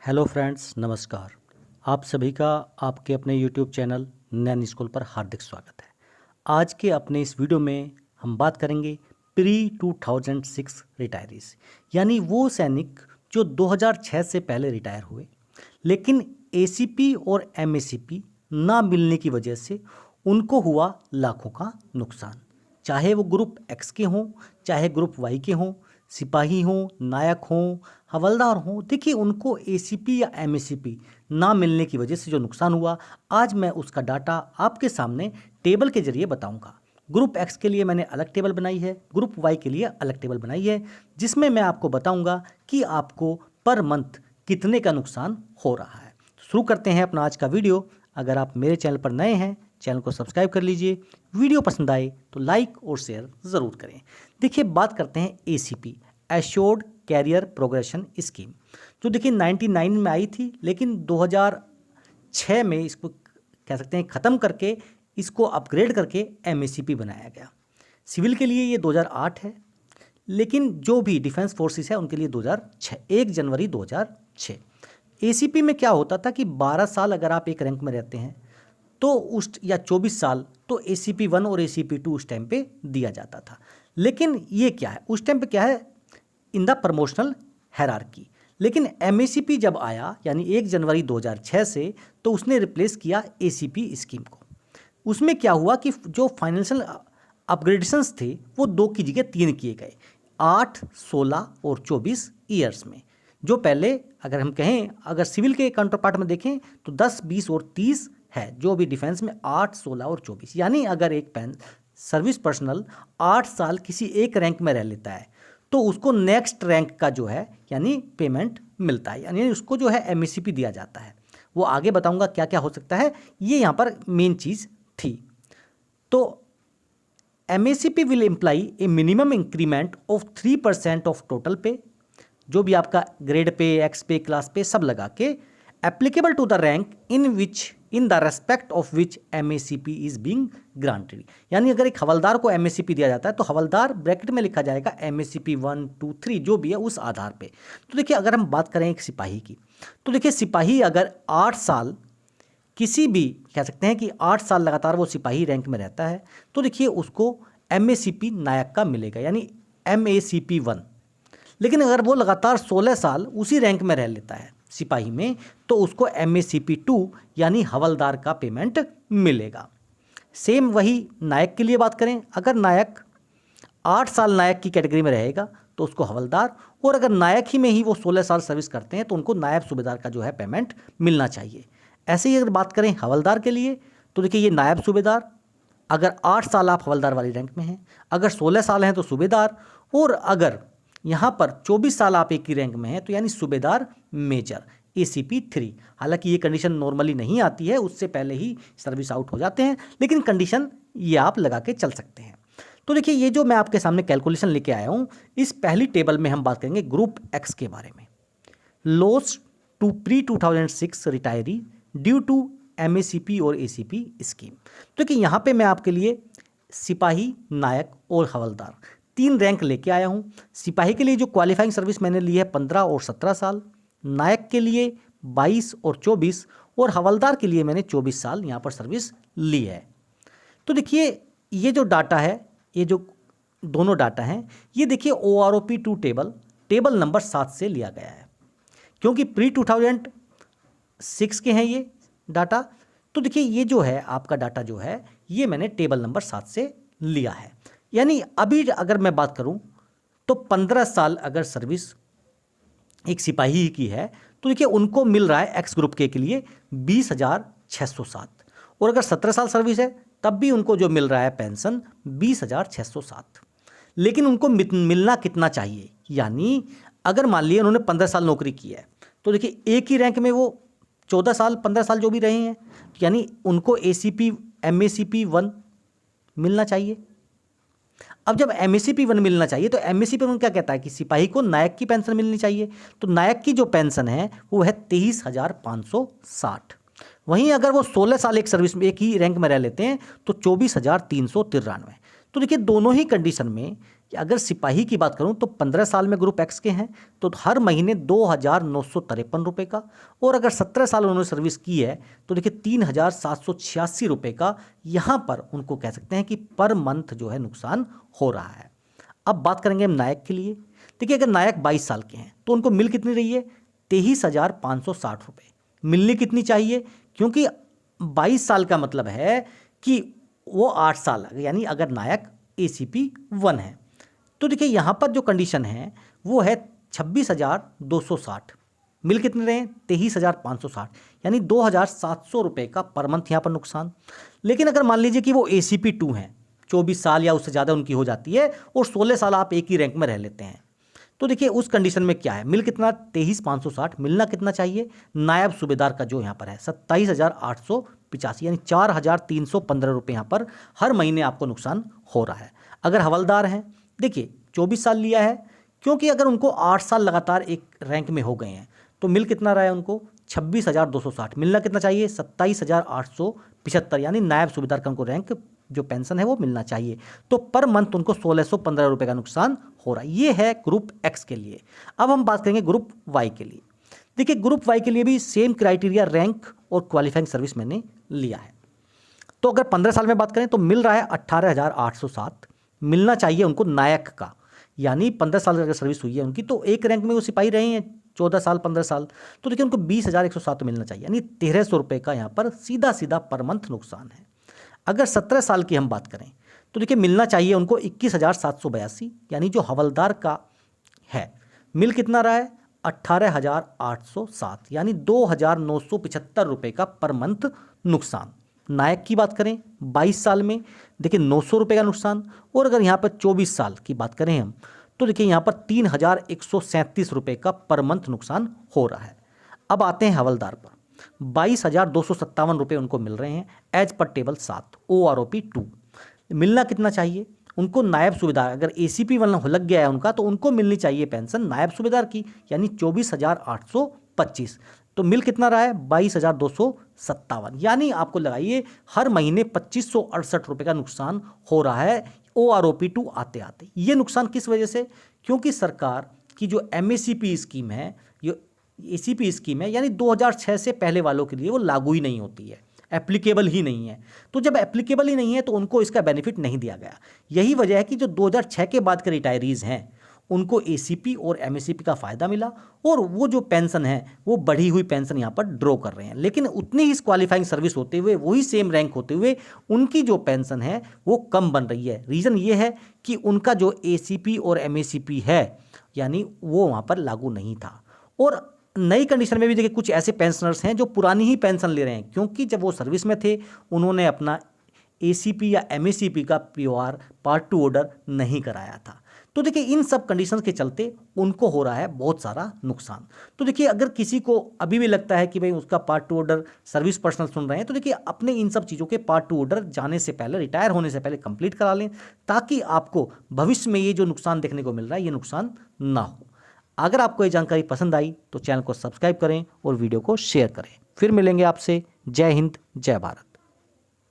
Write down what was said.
Hello friends, नमस्कार। आप सभी का आपके अपने यूट्यूब चैनल नैन स्कूल पर हार्दिक स्वागत है। आज के अपने इस वीडियो में हम बात करेंगे प्री 2006 रिटायरीज, यानी वो सैनिक जो 2006 से पहले रिटायर हुए लेकिन एसीपी और एमएसीपी ना मिलने की वजह से उनको हुआ लाखों का नुकसान। चाहे वो ग्रुप एक्स के हों, चाहे ग्रुप वाई के हों, सिपाही हों, नायक हों, हवलदार हों, देखिए उनको एसीपी या एमएसीपी ना मिलने की वजह से जो नुकसान हुआ, आज मैं उसका डाटा आपके सामने टेबल के जरिए बताऊंगा। ग्रुप एक्स के लिए मैंने अलग टेबल बनाई है, ग्रुप वाई के लिए अलग टेबल बनाई है, जिसमें मैं आपको बताऊंगा कि आपको पर मंथ कितने का नुकसान हो रहा है। शुरू करते हैं अपना आज का वीडियो। अगर आप मेरे चैनल पर नए हैं, चैनल को सब्सक्राइब कर लीजिए। वीडियो पसंद आए तो लाइक और शेयर ज़रूर करें। देखिए, बात करते हैं ACP, assured career progression scheme, जो देखिए 99 में आई थी, लेकिन 2006 में इसको कह सकते हैं ख़त्म करके इसको अपग्रेड करके एमएसीपी बनाया गया। सिविल के लिए ये 2008 है, लेकिन जो भी डिफेंस फोर्सेस है उनके लिए 2006, 1 जनवरी 2006। एसीपी में क्या होता था कि 12 साल अगर आप एक रैंक में रहते हैं तो उस, या 24 साल, तो एसीपी 1 और एसीपी 2 उस टाइम पे दिया जाता था। लेकिन ये क्या है, उस टाइम पे क्या है, इन द प्रमोशनल हायरार्की। लेकिन एमएसीपी जब आया यानी 1 जनवरी 2006 से, तो उसने रिप्लेस किया एसीपी स्कीम को। उसमें क्या हुआ कि जो फाइनेंशियल अपग्रेडेशंस थे वो 2 की जगह 3 किए गए, 8, 16 और 24 ईयर्स में। जो पहले अगर हम कहें, अगर सिविल के काउंटर पार्ट में देखें तो 10, 20 और 30 है, जो भी डिफेंस में 8, 16 और 24। यानी अगर एक सर्विस पर्सनल 8 साल किसी एक रैंक में रह लेता है तो उसको नेक्स्ट रैंक का जो है यानी पेमेंट मिलता है, यानी उसको जो है एमएसीपी दिया जाता है। वो आगे बताऊंगा क्या क्या हो सकता है, ये यहाँ पर मेन चीज़ थी। तो MACP will imply A minimum increment of 3% of total पे, जो भी आपका ग्रेड पे, एक्स पे, क्लास पे सब लगा के, applicable to the rank in the respect of which MACP is being granted. यानी अगर एक हवलदार को एमएसीपी दिया जाता है तो हवलदार ब्रैकेट में लिखा जाएगा एमएसीपी 1, 2, 3 जो भी है उस आधार पे। तो देखिए, अगर हम बात करें एक सिपाही की, तो देखिए सिपाही अगर 8 साल किसी भी, कह सकते हैं कि 8 साल लगातार वो सिपाही रैंक में रहता है, तो देखिए उसको एमएसीपी नायक का मिलेगा, यानी एमएसीपी 1। लेकिन अगर वो लगातार 16 साल उसी रैंक में रह लेता है सिपाही में, तो उसको एमएसीपी 2 यानी हवलदार का पेमेंट मिलेगा। सेम वही नायक के लिए बात करें, अगर नायक 8 साल नायक की कैटेगरी में रहेगा तो उसको हवलदार, और अगर नायक ही में ही वो 16 साल सर्विस करते हैं तो उनको नायब सूबेदार का जो है पेमेंट मिलना चाहिए। ऐसे ही अगर बात करें हवलदार के लिए, तो देखिए ये नायब सूबेदार, अगर 8 साल आप हवलदार वाली रैंक में हैं, अगर 16 साल हैं तो सूबेदार, और अगर यहाँ पर 24 साल आप एक ही रैंक में हैं तो यानी सूबेदार मेजर, एसीपी 3। हालांकि ये कंडीशन नॉर्मली नहीं आती है, उससे पहले ही सर्विस आउट हो जाते हैं, लेकिन कंडीशन ये आप लगा के चल सकते हैं। तो देखिए, ये जो मैं आपके सामने कैलकुलेशन लेके आया हूँ, इस पहली टेबल में हम बात करेंगे ग्रुप एक्स के बारे में। Loss to pre 2006 retiree due to MACP और एसीपी स्कीम। तो कि यहाँ पे मैं आपके लिए सिपाही, नायक और हवलदार 3 रैंक लेके आया हूँ। सिपाही के लिए जो क्वालिफाइंग सर्विस मैंने ली है 15 और 17 साल, नायक के लिए 22 और 24, और हवलदार के लिए मैंने 24 साल यहाँ पर सर्विस ली है। तो देखिए, ये जो डाटा है, ये जो दोनों डाटा हैं, ये देखिए OROP 2 टेबल नंबर 7 से लिया गया है, क्योंकि प्री 2006 के हैं ये डाटा। तो देखिए, ये जो है आपका डाटा जो है, ये मैंने टेबल नंबर 7 से लिया है। यानी अभी अगर मैं बात करूं तो 15 साल अगर सर्विस एक सिपाही की है तो देखिए उनको मिल रहा है एक्स ग्रुप के लिए 20,607, और अगर 17 साल सर्विस है तब भी उनको जो मिल रहा है पेंशन 20,607। लेकिन उनको मिलना कितना चाहिए, यानी अगर मान लिया उन्होंने 15 साल नौकरी की है तो देखिए एक ही रैंक में वो 14 साल, 15 साल जो भी रहे हैं, यानी उनको एसीपी एमएसीपी 1 मिलना चाहिए। अब जब एमएसीपी 1 मिलना चाहिए तो एमएसीपी 1 क्या कहता है कि सिपाही को नायक की पेंशन मिलनी चाहिए। तो नायक की जो पेंशन है वो है 23,560। वहीं अगर वो 16 साल एक सर्विस में एक ही रैंक में रह लेते हैं तो 24,393। तो देखिए, दोनों ही कंडीशन में कि अगर सिपाही की बात करूं तो 15 साल में ग्रुप एक्स के हैं तो हर महीने 2,953 रुपये का, और अगर 17 साल उन्होंने सर्विस की है तो देखिए 3,786 रुपये का यहाँ पर उनको कह सकते हैं कि पर मंथ जो है नुकसान हो रहा है। अब बात करेंगे हम नायक के लिए। देखिए अगर नायक 22 साल के हैं तो उनको मिल कितनी रही है, 23,560 रुपये। मिलनी कितनी चाहिए, क्योंकि 22 साल का मतलब है कि वो 8 साल, यानी अगर नायक ACP 1 है तो देखिए यहाँ पर जो कंडीशन है वो है 26,260। मिल कितने रहे, 23,560, यानी 2,700 रुपये का पर मंथ यहाँ पर नुकसान। लेकिन अगर मान लीजिए कि वो ACP 2 हैं, 24 साल या उससे ज़्यादा उनकी हो जाती है और 16 साल आप एक ही रैंक में रह लेते हैं, तो देखिए उस कंडीशन में क्या है, मिल कितना, 23,560। मिलना कितना चाहिए, नायब सूबेदार का जो यहाँ पर है 27,885, यानी 4,315 रुपये यहाँ पर हर महीने आपको नुकसान हो रहा है। अगर हवलदार हैं, देखिए 24 साल लिया है, क्योंकि अगर उनको 8 साल लगातार एक रैंक में हो गए हैं तो मिल कितना रहा है उनको, 26,260। मिलना कितना चाहिए, 27,875, यानी नायब सूबेदार का उनको रैंक जो पेंशन है वो मिलना चाहिए। तो पर मंथ उनको 1,615 रुपये का नुकसान हो रहा है। ये है ग्रुप एक्स के लिए। अब हम बात करेंगे ग्रुप वाई के लिए। देखिए ग्रुप वाई के लिए भी सेम क्राइटेरिया, रैंक और क्वालिफाइंग सर्विस मैंने लिया है। तो अगर 15 साल में बात करें तो मिल रहा है 18,807। मिलना चाहिए उनको नायक का, यानी 15 साल अगर सर्विस हुई है उनकी तो एक रैंक में वो सिपाही रहे हैं 14 साल 15 साल, तो देखिए उनको 20,107 मिलना चाहिए, यानी 1,300 रुपये का यहाँ पर सीधा सीधा पर मंथ नुकसान है। अगर 17 साल की हम बात करें तो देखिए मिलना चाहिए उनको 21,782, यानी जो हवलदार का है। मिल कितना रहा है, 18,807, यानी 2,975 रुपये का पर मंथ नुकसान। नायक की बात करें 22 साल में, देखिए 900 रुपये का नुकसान। और अगर यहाँ पर 24 साल की बात करें हम तो देखिए यहाँ पर 3,137 रुपये का पर मंथ नुकसान हो रहा है। अब आते हैं हवलदार पर, 22,257 रुपये उनको मिल रहे हैं एज पर टेबल 7 OROP 2। मिलना कितना चाहिए उनको, नायब सूबेदार, अगर ACP 1 लग गया है उनका तो उनको मिलनी चाहिए पेंशन नायब सूबेदार की, यानी 24,825। तो मिल कितना रहा है, 22,257, यानी आपको लगाइए हर महीने 2,568 रुपये का नुकसान हो रहा है OROP 2 आते आते। ये नुकसान किस वजह से, क्योंकि सरकार की जो MACP स्कीम है, ये ACP स्कीम है, यानी 2006 से पहले वालों के लिए वो लागू ही नहीं होती है, एप्लीकेबल ही नहीं है। तो जब एप्लीकेबल ही नहीं है तो उनको इसका बेनिफिट नहीं दिया गया। यही वजह है कि जो 2006 के बाद के रिटायरीज़ हैं उनको ACP और MACP का फ़ायदा मिला, और वो जो पेंशन है वो बढ़ी हुई पेंशन यहाँ पर ड्रॉ कर रहे हैं। लेकिन उतनी ही क्वालिफाइंग सर्विस होते हुए, वही सेम रैंक होते हुए उनकी जो पेंशन है वो कम बन रही है। रीज़न ये है कि उनका जो ACP और MACP है यानी वो वहाँ पर लागू नहीं था। और नई कंडीशन में भी देखिए कुछ ऐसे पेंशनर्स हैं जो पुरानी ही पेंशन ले रहे हैं, क्योंकि जब वो सर्विस में थे उन्होंने अपना ACP या MACP का POR पार्ट 2 ऑर्डर नहीं कराया था। तो देखिए इन सब कंडीशंस के चलते उनको हो रहा है बहुत सारा नुकसान। तो देखिए अगर किसी को अभी भी लगता है कि भाई उसका पार्ट 2 ऑर्डर सर्विस पर्सनल सुन रहे हैं तो देखिए अपने इन सब चीज़ों के पार्ट 2 ऑर्डर जाने से पहले, रिटायर होने से पहले कंप्लीट करा लें, ताकि आपको भविष्य में ये जो नुकसान देखने को मिल रहा है ये नुकसान ना हो। अगर आपको ये जानकारी पसंद आई तो चैनल को सब्सक्राइब करें और वीडियो को शेयर करें। फिर मिलेंगे आपसे। जय हिंद, जय भारत।